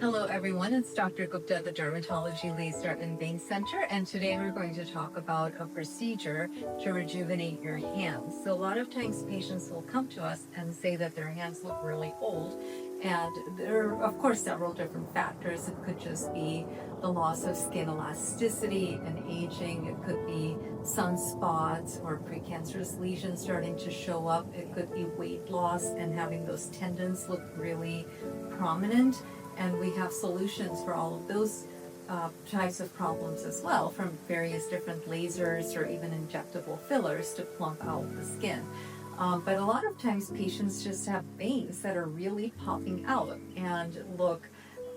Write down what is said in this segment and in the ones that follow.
Hello everyone, it's Dr. Gupta at the Dermatology Laser Vein Center, and today we're going to talk about a procedure to rejuvenate your hands. So a lot of times patients will come to us and say that their hands look really old, and there are of course several different factors. It could just be the loss of skin elasticity and aging. It could be sunspots or precancerous lesions starting to show up. It could be weight loss and having those tendons look really prominent. And we have solutions for all of those types of problems as well, from various different lasers or even injectable fillers to plump out the skin. But a lot of times patients just have veins that are really popping out and look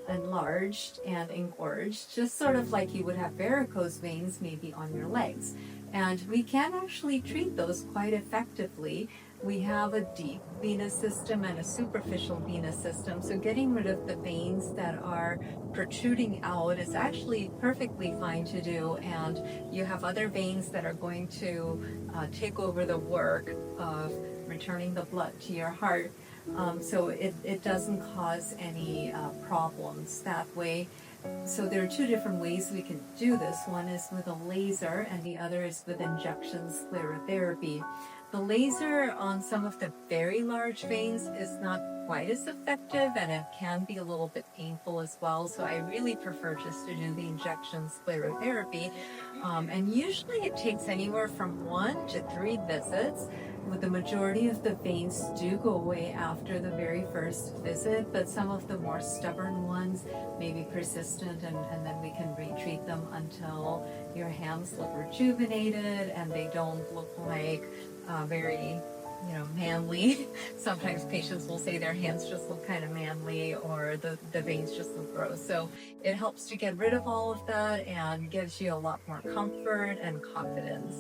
enlarged and engorged, just sort of like you would have varicose veins maybe on your legs. And we can actually treat those quite effectively. We have a deep venous system and a superficial venous system. So getting rid of the veins that are protruding out is actually perfectly fine to do. And you have other veins that are going to take over the work of returning the blood to your heart. So it doesn't cause any problems that way. So there are two different ways we can do this. One is with a laser and the other is with injection sclerotherapy. The laser on some of the very large veins is not quite as effective, and it can be a little bit painful as well. So I really prefer just to do the injection sclerotherapy. And usually it takes anywhere from 1 to 3 visits. With the majority of the veins do go away after the very first visit, but some of the more stubborn ones may be persistent, and then we can retreat them until your hands look rejuvenated and they don't look like very manly. Sometimes patients will say their hands just look kind of manly, or the veins just look gross. So it helps to get rid of all of that and gives you a lot more comfort and confidence.